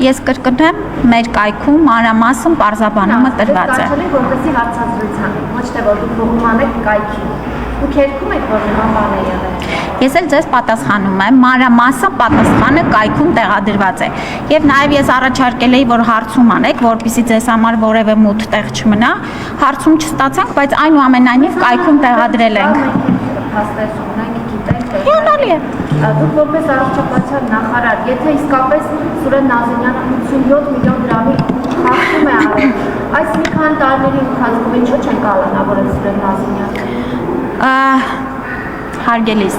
Ես կրկնեմ, մեր կայքում մանրամասն պարզաբանումը տրված է։ Կարծել եք, որպեսզի հարցազրույցան եք, ոչ թե որ դուք բողոքում եք կայքին։ Դուք երգում եք, որ նման բան է եղել։ Ես էլ ձեզ պատասխանում եմ, մանրամասն պատասխանը կայքում տեղադրված է։ Եվ նաև ես առաջարկել էի, որ հարցում անեք, որպեսզի ձեզ համար որևէ մութ տեղ չմնա։ Հարցում չստացանք, բայց այնուամենայնիվ կայքում տեղադրել ենք։ Հաստատ ունենք, գիտենք։ Հիանալի է։ Դուք որպես առողջապահության նախարար, եթե իսկապես Սուրեն Նազիմյանը 87 միլիոն դրամի խախտում է արել, այս մի քանի տարիների ընթացքում ինչու չեն կալանավորել Սուրեն Նազիմյանը։ Հարգելիս,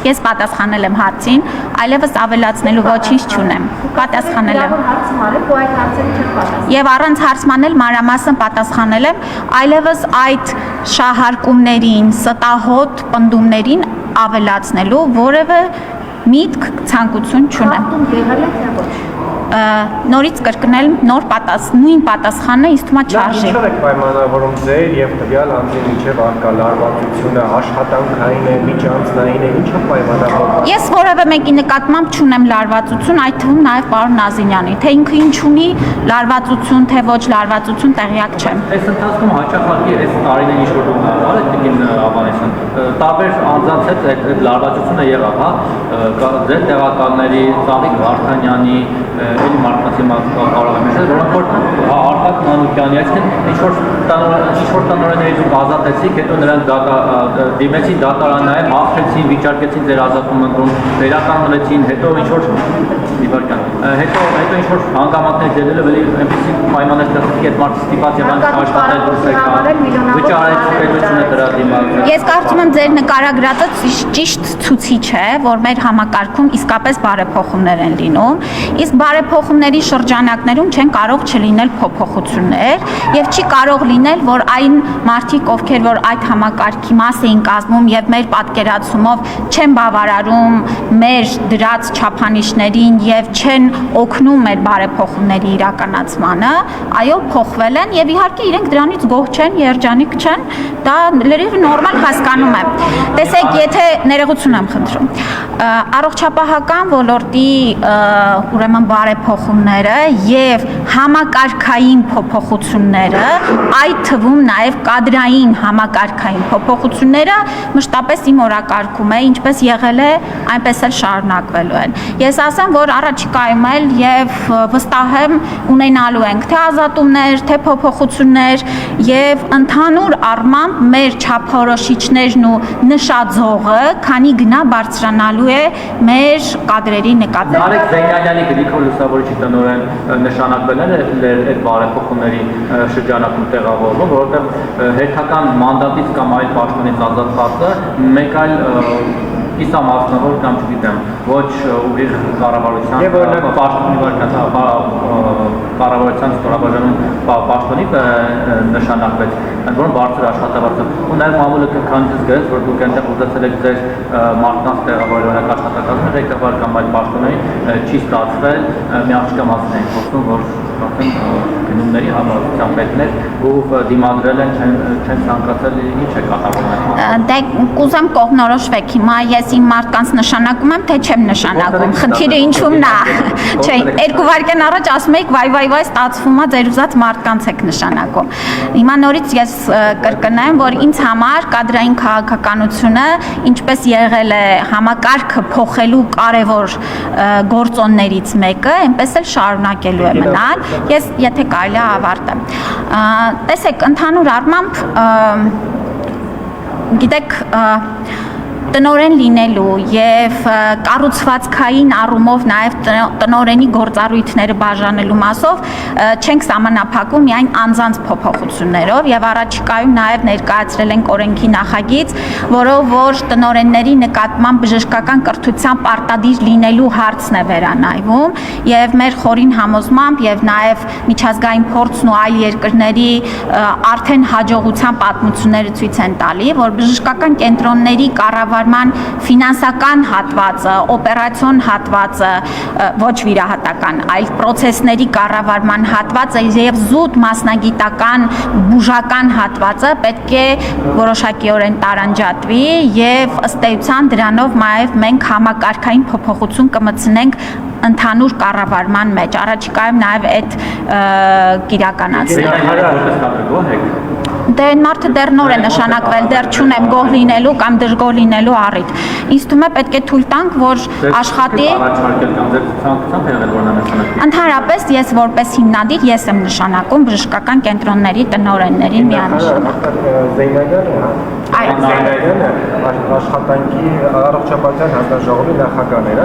ես պատասխանել եմ հարցին, այլևս ավելացնելու ոչինչ չունեմ։ Պատասխանել եմ։ Հարցում արեք ու այդ հարցերը չեք պատասխանել։ Եվ առանց հարցմանել մանրամասն պատասխանել եմ, այլևս այդ շահարկումներին, ստահոդ պնդումներին ավելացնելու որևէ միտք, ցանկություն չունեմ։ Խախտում եղել է թե ոչ։ Նորից կրկնել նույն պատասխանը ինձ թվում է չարժի։ Ինչով եք պայմանավորում ձեր եւ տվյալ անձի միջև արկա լարվածությունը, աշխատանքային է, միջանձնային է, ինչով պայմանավորվում։ Ես որևէ մեկի նկատմամբ չունեմ լարվածություն, այդ թվում նաև պարոն Նազիմյանի, թե ինքը ինչ ունի լարվածություն, թե ոչ լարվածություն տեղյակ չեմ։ Այս ընթացքում հաճախակի այս տարիներին ինչ որ արել տիկին Ավանեսյան, տարբեր անձանց հետ այդ լարվածությունը եղավ, հա, ձեր տեղակալների, Ծաղիկ Վարդանյանի, էլի մարդկանցի կարող եմ նշել, որոնք որ Արտակ Մանուկյանի, այսինքն ինչ որ տնօրենների դուք ազատեցիք, հետո նրանք դիմեցին դատարանային, հաղթեցին, վիճարկեցին ձեր ազատում ընտրում, վերականգնվեցին, հետո ինչ որ հետո ինչ որ հանգամանքներ դելելով էլի այնպեսի պայմաններ ստեղծեցիք, այդ մարդը ստիպված եղան աշխատել դուրս եկան, վճարեց պետությունը դրա դիմաց։ Ես կարծում եմ ձեր նկարագրածը ճիշտ ցուցիչ է, որ մեր համակարգում իսկապես բարեփոխումներ են լինում, իսկ բարեփոխումների շրջանակներում չեն կարող չլինել փոփոխություններ եւ չի կարող լինել, որ այն մարդիկ, ովքեր որ այդ համակարգի մաս էին կազմում եւ մեր պատկերացումով չեն բավարարում մեր դրած չափանիշներին եւ չեն օգնում մեր բարեփոխումների իրականացմանը, այո, փոխվել են եւ իհարկե իրենք դրանից գոհ չեն, երջանիկ չեն, դա լրիվ նորմալ հասկանում եմ։ Տեսեք, եթե ներողություն եմ խնդրում, առողջապահական ոլորտի ուրեմն բարեփոխումները եւ համակարգային փոփոխությունները, այդ թվում նաեւ կադրային համակարգային փոփոխությունները մշտապես իմ օրակարգում է, ինչպես եղել է, այնպես էլ շարունակվելու են։ Ես ասեմ, որ առաջիկայում էլ եւ վստահ եմ ունենալու ենք թե ազատումներ, թե փոփոխություններ եւ ընդհանուր առմամբ մեր չափորոշիչներն ու նշաձողը, քանի գնա բարձրանալու է մեր կադրերի նկատմամբ։ Նարեկ Զեյնալյանի Գրիգոր Լուսավորչի տնօրեն նշանակվել է այդ բարեփոխումների շրջանակում տեղավորվում, որովհետև հերթական մանդատից կամ այլ պաշտոնից ազատվածը մեկ այլ իսամասնավոր կամ չգիտեմ, ոչ ուղիղ կառավարության կառավարության ստորաբաժանում պաշտոնի նշանակվեց, ընդ որում բարձր աշխատավարձով։ Ու նաև մամուլը քանից զգաց, որ դուք այնտեղ ուզեցել եք ձեր մարդկանց տեղավորել օրինակ աշխատակազմներ, ղեկավար կամ այլ պաշտոնների չի ստացվել, մի աղջկա մասին ենք խոսում, որ գնումների համառության պետներ ու դիմադրել են չեն ցանկացել ինչ է կատարվում։ Դե կուզեմ կողմնորոշվեք հիմա ես իմ մարդկանց նշանակում եմ, թե չեմ նշանակում։ Խնդիրը ինչու՞մն է։ Չէ, երկու վայրկյան առաջ ասում եք վայ, ստացվում է ձեր ուզած մարդկանց եք նշանակում։ Հիմա նորից ես կրկնեմ, որ ինձ համար կադրային քաղաքականությունը, ինչպես եղել է համակարգը փոխելու կարևոր գործոններից մեկը, այնպես էլ շարունակելու է մնալ։ Ես եթե կարելի է ավարտեմ։ Տեսեք, ընդհանուր առմամբ գիտեք տնօրեն լինելու եւ կառուցվածքային առումով նաեւ տնօրենի գործառույթները բաժանելու մասով չենք սահմանափակում միայն անձանց փոփոխություններով եւ առաջիկայում նաեւ ներկայացրել ենք օրենքի նախագիծ, որով որ տնօրենների նկատմամբ բժշկական կրթության պարտադիր լինելու հարցն է վերանայվում եւ մեր խորին համոզմամբ եւ նաեւ միջազգային փորձն ու այլ երկրների արդեն հաջողության պատմությունները ցույց են տալի, որ բժշկական կենտրոնների կառավարման ֆինանսական հատվածը, օպերացիոն հատվածը, ոչ վիրահատական, այլ պրոցեսների կառավարման հատվածը եւ զուտ մասնագիտական բուժական հատվածը պետք է որոշակիորեն տարանջատվի եւ ըստ էության դրանով նաեւ մենք համակարգային փոփոխություն կմտցնենք ընդհանուր կառավարման մեջ, առաջիկայում նաև այդ կիրականացնել։ Դե այն մարդը դեռ նոր է նշանակվել, դեռ չունեմ գոհ լինելու կամ դժգոհ լինելու առիթ։ Ինձ թվում է պետք է թույլ տանք, որ աշխատի։ Ընդհանրապես ես որպես հիմնադիր ես եմ նշանակում բժշկական կենտրոնների տնօրեններին միանշանակ։ Զեյնալյանը աշխատանքի առողջապահության հանձնաժողովի նախագահն էր,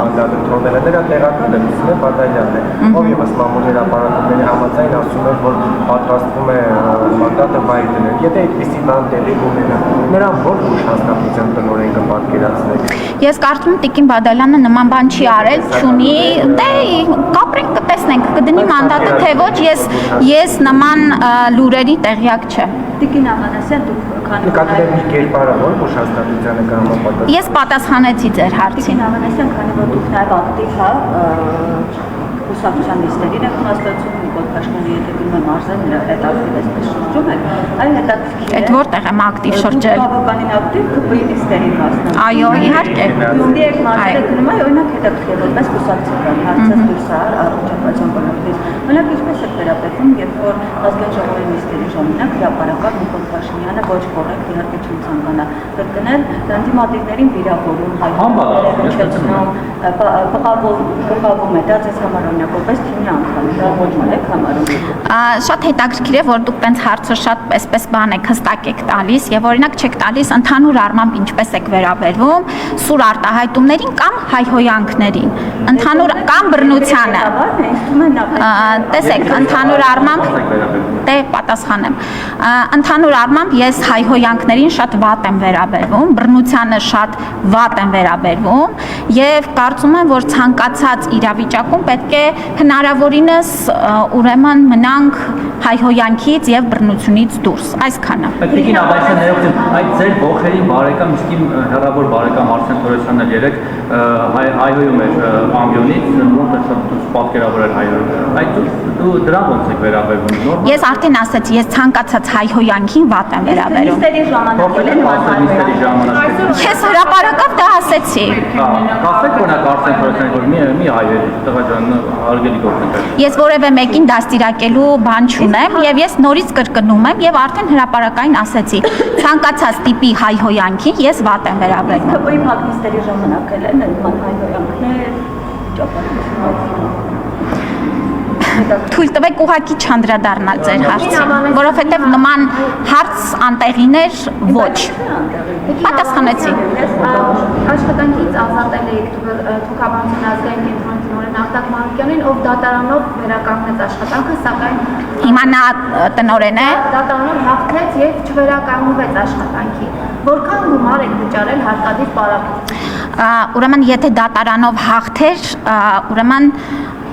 անդրադառնալը նրա տեղակալը Լուսինե Բադալյանն է, ով ևս մամուլի հրապարակումների համաձայն ասում էր, որ պատրաստվում է մանդատը վայր դնել։ Եթե այդպիսի բան տեղի ունենա, նրան ո՞ր ուժ հաստատության տնօրեն կպատկերացնեք։ Ես կարծում եմ Տիկին Բադալյանը նման բան չի արել, չունի, դե կապրենք, կտեսնենք, կդնի մանդատը թե ոչ, ես նման լուրերի տեղյակ չեմ։ Տիկին Ավանեսյան, դուք Նկատել մի կերպարը, որ ուժ հաստատությանը կհամապատասխանեք։ Ես պատասխանեցի ձեր հարցին։ Տիկին Ավանեսյան, քանի որ դուք նաև ակտիվ կուսակցության նիստերին եք մասնակցում, Նիկոլ Փաշինյանի հետ գնում եմ արժան նրա հետ ակտիվ էսպես շրջում եք, այլ հետաքրքիր է։ Այդ որտեղ եմ ակտիվ շրջել։ Բավականին ակտիվ ԿՊ-ի նիստերին մասնակցում։ Այո, իհարկե։ Գյումրի եք մարզերը գնում է, օրինակ հետաքրքիր որպես կուսակցական հարցած դուրս առողջապահության ոլորտից։ Մենակ ինչպես է վերաբերվում, երբ որ ազգային ժողովի նիստերի ժամանակ հրապարակավ Նիկոլ Փաշինյանը ոչ կոռեկտ իհարկե չի ցանկանա կրկնել դիմադիրներին վիրավորում, բղավում է, դա ձեզ համար օրինակ որպես թիմի անդամ, դա ոչ եք համարում։ Շատ հետաքրքիր է, որ դուք տենց հարցը շատ այսպես բան եք հստակ եք տալիս եւ օրինակ չեք տալիս ընդհանուր առմամբ ինչպես եք վերաբերվում սուր արտահայտումներին կամ հայհոյանքներին, ընդհանուր կամ բռնությանը։ Տեսեք, ընդհանուր առմամբ դե պատասխանեմ։ Ընդհանուր առմամբ ես հայհոյանքներին շատ վատ եմ վերաբերվում, բռնությանը շատ վատ եմ վերաբերվում եւ կարծում եմ, որ ցանկացած իրավիճակում պետք է հնարավորինս ուրեմն մնանք հայհոյանքից եւ բռնությունից դուրս, այսքանը։ Տիկին Ավանեսյան, ներողություն, այդ ձեր ողջերի բարեկամ իսկի հեռավոր բարեկամ Արսեն Թորոսյանն երեք հայհոյում էր ամբիոնից, որտեղ շատ պատկերավոր էր հայհոյում։ Այդ դու դրան ոնց եք վերաբերվում։ Ես արդեն ասացի, ես ցանկացած հայհոյանքին վատ եմ վերաբերում։ Նիստերի ժամանակ Ես հրապարակավ դա ասեցի։ Կասեք օրինակ Արսեն Թորոսյանը, որ մի հայերի տղա ջան հարգելի գործընկեր։ Ես որևէ մեկին դաստիարակելու բան չունեմ եւ ես նորից կրկնում եմ եւ արդեն հրապարակային ասեցի, ցանկացած տիպի հայհոյանքին ես վատ եմ վերաբերվում։ ԿՊ-ի փակնիստերի ժամանակ էլ են նման հայհոյանքներ, ճապատություններ։ Թույլ տվեք ուղղակի չանդրադառնալ ձեր հարցին, որովհետև նման հարց անտեղիներ ոչ։ Պատասխանեցի։ Աշխատանքից ազատել եք Թոքաբանության ազգային կենտրոնի տնօրեն Արտակ Մանուկյանին, ով դատարանով վերականգնեց աշխատանքը, սակայն Հիմա նա տնօրեն է։ Դատարանով հաղթեց եւ չվերականգնվեց աշխատանքի։ Որքան գումար եք վճարել հարկադիր պարագայում։ Ուրեմն եթե դատարանով հաղթեր, ուրեմն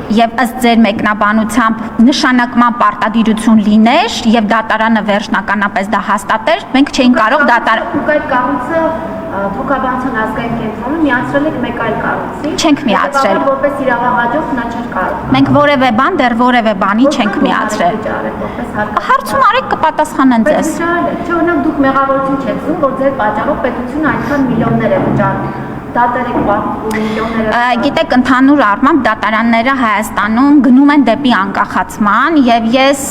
եւ ըստ ձեր մեկնաբանությամբ նշանակման պարտադիրություն լիներ եւ դատարանը վերջնականապես դա հաստատեր, մենք չէինք կարող դատար։ Դուք այդ կառույցը Թոքաբանության ազգային կենտրոնը միացրել եք մեկ այլ կառույցի։ Չենք միացրել։ Որպես իրավահաջող նա չէր կարող։ Մենք որևէ բան դեռ որևէ բանի չենք միացրել։ Հարցում արեք կպատասխանեն ձեզ։ Չէ, օրինակ դուք մեղավորություն չեք զգում, որ ձեր պատճառով պետությունը այնքան միլիոններ է վճարում։ Գիտեք, ընդհանուր առմամբ դատարանները Հայաստանում գնում են դեպի անկախացման եւ ես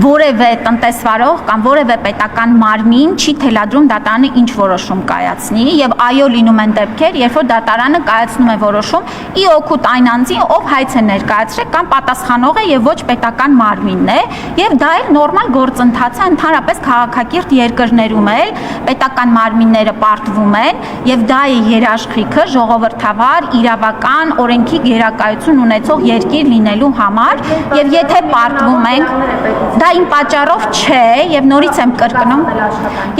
որևէ տնտեսվարող կամ որևէ պետական մարմին չի թելադրում դատարանը ինչ որոշում կայացնի եւ այո լինում են դեպքեր, երբ որ դատարանը կայացնում է որոշում ի օգուտ այն անձի, ով հայց է ներկայացրել կամ պատասխանող է եւ ոչ պետական մարմինն է եւ դա էլ նորմալ գործընթաց է, ընդհանրապես քաղաքակիրթ երկրներում էլ պետական մարմինները պարտվում են եւ դա է երաշխիքը ժողովրդավար, իրավական, օրենքի գերակայություն ունեցող երկիր լինելու համար եւ եթե պարտվում ենք, դա իմ պատճառով չէ եւ նորից եմ կրկնում,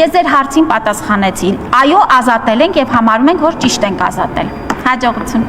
ես ձեր հարցին պատասխանեցի։ Այո, ազատել ենք եւ համարում ենք, որ ճիշտ ենք ազատել։ Հաջողություն։